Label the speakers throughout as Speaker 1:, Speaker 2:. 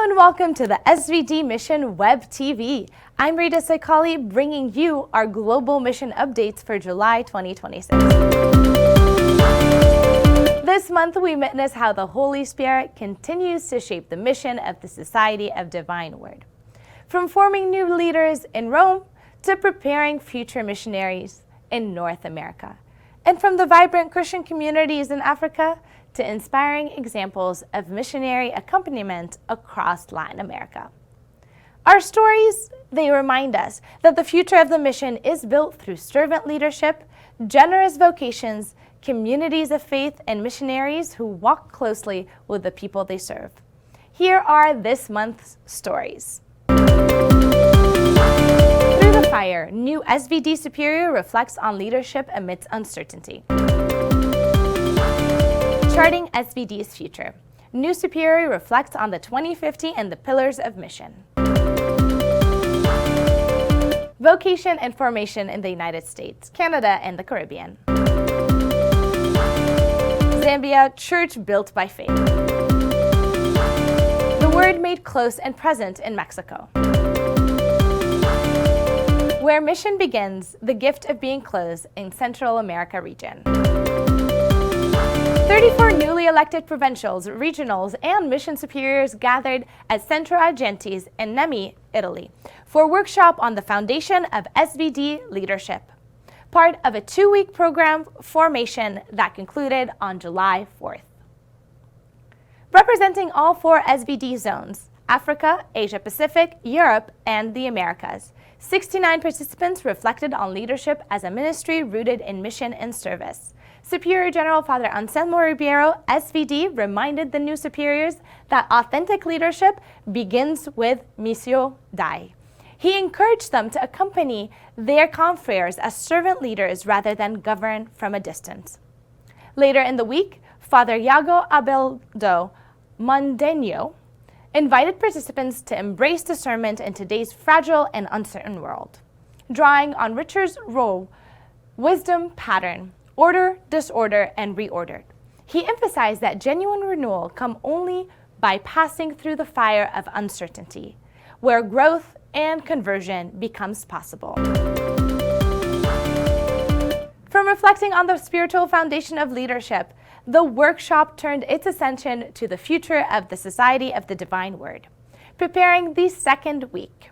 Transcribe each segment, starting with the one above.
Speaker 1: and welcome to the SVD Mission Web TV. I'm Rita Saikali, bringing you our global mission updates for July 2026. This month, we witness how the Holy Spirit continues to shape the mission of the Society of Divine Word. From forming new leaders in Rome to preparing future missionaries in North America. And from the vibrant Christian communities in Africa to inspiring examples of missionary accompaniment across Latin America. Our stories, they remind us that the future of the mission is built through servant leadership, generous vocations, communities of faith, and missionaries who walk closely with the people they serve. Here are this month's stories. Through the fire, new SVD Superior reflects on leadership amidst uncertainty. Charting SVD's future. New Superior reflects on the 2050 and the pillars of mission. Vocation and formation in the United States, Canada, and the Caribbean. Zambia, church built by faith. The word made close and present in Mexico. Where mission begins, the gift of being close in Central America region. 34 newly elected provincials, regionals, and mission superiors gathered at Centro Argentis in Nemi, Italy, for a workshop on the foundation of SVD leadership, part of a 2-week program formation that concluded on July 4th. Representing all 4 SVD zones, Africa, Asia Pacific, Europe, and the Americas, 69 participants reflected on leadership as a ministry rooted in mission and service. Superior General Father Anselmo Ribeiro, SVD, reminded the new superiors that authentic leadership begins with Missio Dei. He encouraged them to accompany their confreres as servant leaders rather than govern from a distance. Later in the week, Father Iago Abeldo Mondeño invited participants to embrace discernment in today's fragile and uncertain world, drawing on Richard's role, wisdom pattern, order, disorder, and reordered. He emphasized that genuine renewal comes only by passing through the fire of uncertainty, where growth and conversion becomes possible. From reflecting on the spiritual foundation of leadership, the workshop turned its attention to the future of the Society of the Divine Word. Preparing the second week,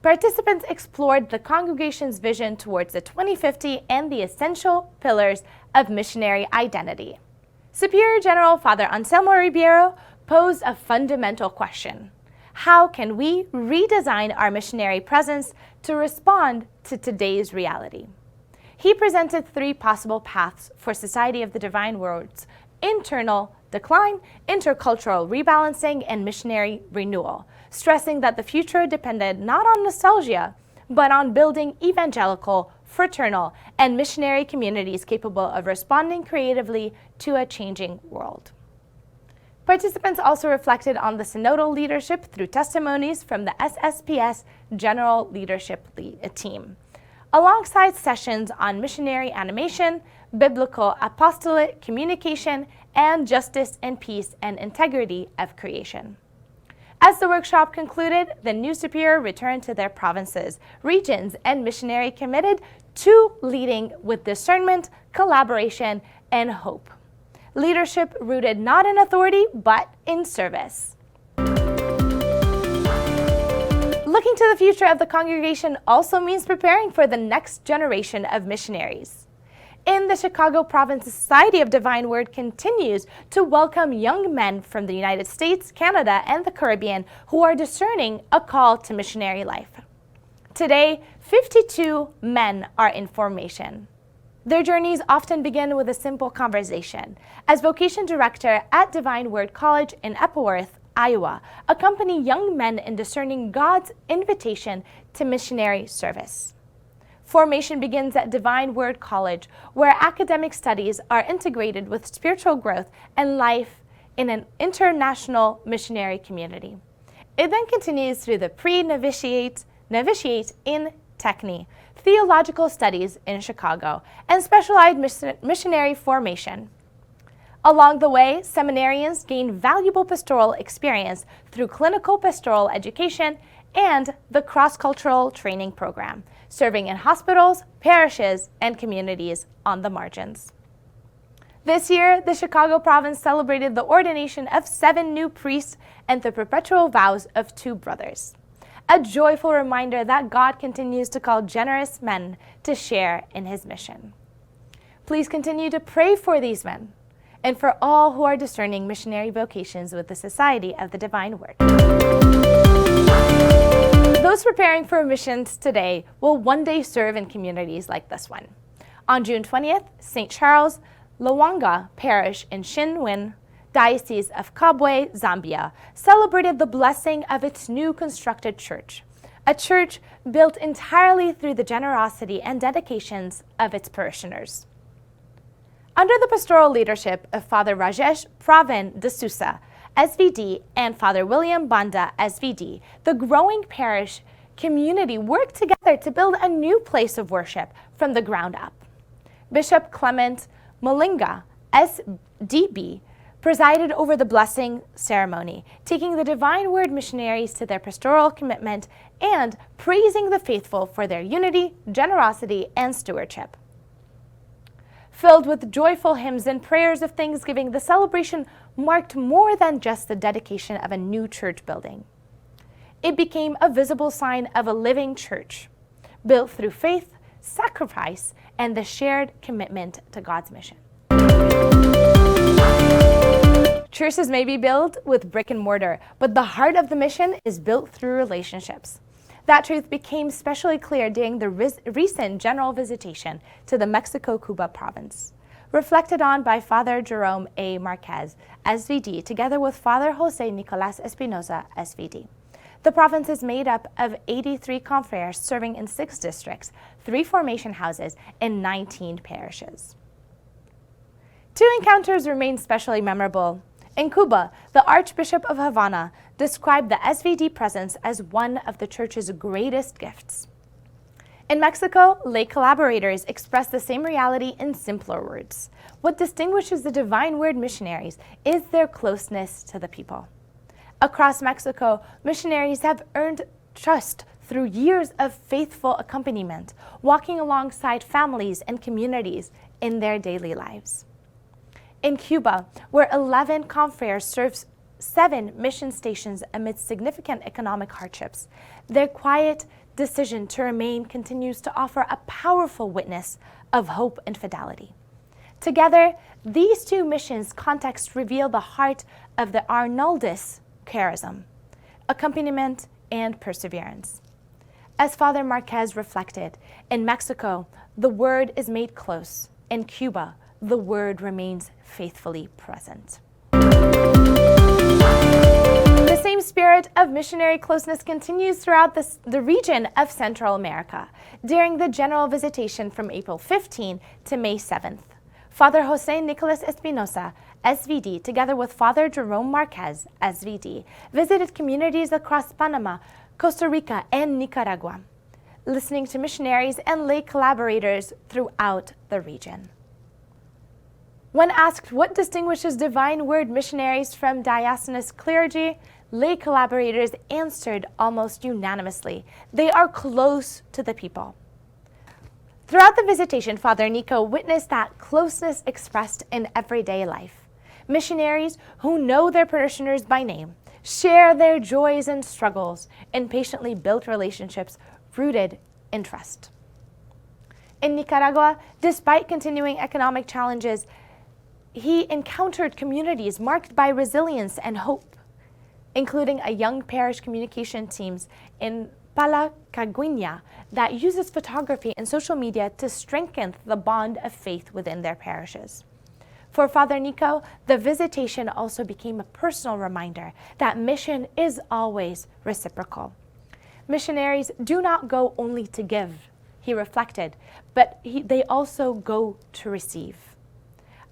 Speaker 1: participants explored the congregation's vision towards the 2050 and the essential pillars of missionary identity. Superior General Father Anselmo Ribeiro posed a fundamental question. How can we redesign our missionary presence to respond to today's reality? He presented 3 possible paths for Society of the Divine Word's internal decline, intercultural rebalancing, and missionary renewal, stressing that the future depended not on nostalgia, but on building evangelical, fraternal, and missionary communities capable of responding creatively to a changing world. Participants also reflected on the synodal leadership through testimonies from the SSPS General Leadership Team, alongside sessions on missionary animation, biblical apostolate communication, and justice and peace and integrity of creation. As the workshop concluded, the new superior returned to their provinces, regions, and missionary committed to leading with discernment, collaboration, and hope. Leadership rooted not in authority, but in service. Looking to the future of the congregation also means preparing for the next generation of missionaries. In the Chicago Province, Society of Divine Word continues to welcome young men from the United States, Canada, and the Caribbean who are discerning a call to missionary life. Today, 52 men are in formation. Their journeys often begin with a simple conversation. As Vocation Director at Divine Word College in Epworth, Iowa, accompany young men in discerning God's invitation to missionary service. Formation begins at Divine Word College, where academic studies are integrated with spiritual growth and life in an international missionary community. It then continues through the pre-novitiate in Techni, theological studies in Chicago, and specialized missionary formation. Along the way, seminarians gain valuable pastoral experience through clinical pastoral education and the cross-cultural training program, serving in hospitals, parishes, and communities on the margins. This year, the Chicago province celebrated the ordination of 7 new priests and the perpetual vows of 2 brothers. A joyful reminder that God continues to call generous men to share in his mission. Please continue to pray for these men and for all who are discerning missionary vocations with the Society of the Divine Word. Those preparing for missions today will one day serve in communities like this one. On June 20th, St. Charles Lwanga Parish in Shinwin, Diocese of Kabwe, Zambia, celebrated the blessing of its new constructed church, a church built entirely through the generosity and dedications of its parishioners. Under the pastoral leadership of Father Rajesh Pravin D'Souza, SVD, and Father William Banda, SVD, the growing parish community worked together to build a new place of worship from the ground up. Bishop Clement Malinga, SDB, presided over the blessing ceremony, taking the Divine Word Missionaries to their pastoral commitment and praising the faithful for their unity, generosity, and stewardship. Filled with joyful hymns and prayers of thanksgiving, the celebration marked more than just the dedication of a new church building. It became a visible sign of a living church, built through faith, sacrifice, and the shared commitment to God's mission. Churches may be built with brick and mortar, but the heart of the mission is built through relationships. That truth became especially clear during the recent general visitation to the Mexico-Cuba province, reflected on by Father Jerome A. Marquez, SVD, together with Father Jose Nicolas Espinosa, SVD. The province is made up of 83 confreres serving in 6 districts, 3 formation houses, and 19 parishes. 2 encounters remain especially memorable. In Cuba, the Archbishop of Havana described the SVD presence as one of the church's greatest gifts. In Mexico, lay collaborators express the same reality in simpler words. What distinguishes the Divine Word Missionaries is their closeness to the people. Across Mexico, missionaries have earned trust through years of faithful accompaniment, walking alongside families and communities in their daily lives. In Cuba, where 11 confreres serve 7 mission stations amid significant economic hardships, their quiet decision to remain continues to offer a powerful witness of hope and fidelity. Together, these 2 missions contexts reveal the heart of the Arnoldist charism, accompaniment, and perseverance. As Father Marquez reflected, in Mexico, the word is made close. In Cuba, the word remains faithfully present. The same spirit of missionary closeness continues throughout the region of Central America during the general visitation from April 15 to May 7th. Father Jose Nicolas Espinosa, SVD, together with Father Jerome Marquez, SVD, visited communities across Panama, Costa Rica, and Nicaragua, listening to missionaries and lay collaborators throughout the region. When asked what distinguishes Divine Word Missionaries from diaconous clergy, lay collaborators answered almost unanimously, they are close to the people. Throughout the visitation, Father Nico witnessed that closeness expressed in everyday life. Missionaries who know their parishioners by name, share their joys and struggles, and patiently build relationships rooted in trust. In Nicaragua, despite continuing economic challenges, he encountered communities marked by resilience and hope, including a young parish communication team in Palacagüina that uses photography and social media to strengthen the bond of faith within their parishes. For Father Nico, the visitation also became a personal reminder that mission is always reciprocal. Missionaries do not go only to give, he reflected, but they also go to receive.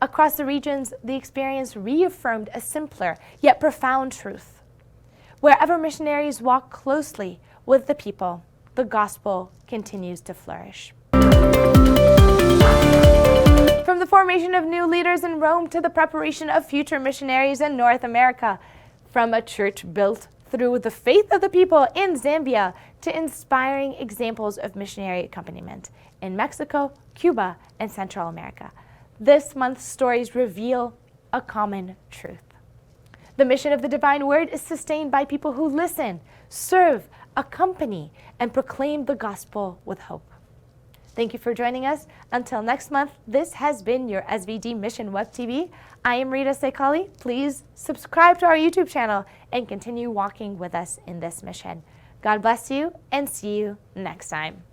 Speaker 1: Across the regions, the experience reaffirmed a simpler yet profound truth. Wherever missionaries walk closely with the people, the gospel continues to flourish. From the formation of new leaders in Rome to the preparation of future missionaries in North America, from a church built through the faith of the people in Zambia to inspiring examples of missionary accompaniment in Mexico, Cuba, and Central America. This month's stories reveal a common truth. The mission of the Divine Word is sustained by people who listen, serve, accompany, and proclaim the gospel with hope. Thank you for joining us. Until next month, this has been your SVD Mission Web TV. I am Rita Sekali. Please subscribe to our YouTube channel and continue walking with us in this mission. God bless you and see you next time.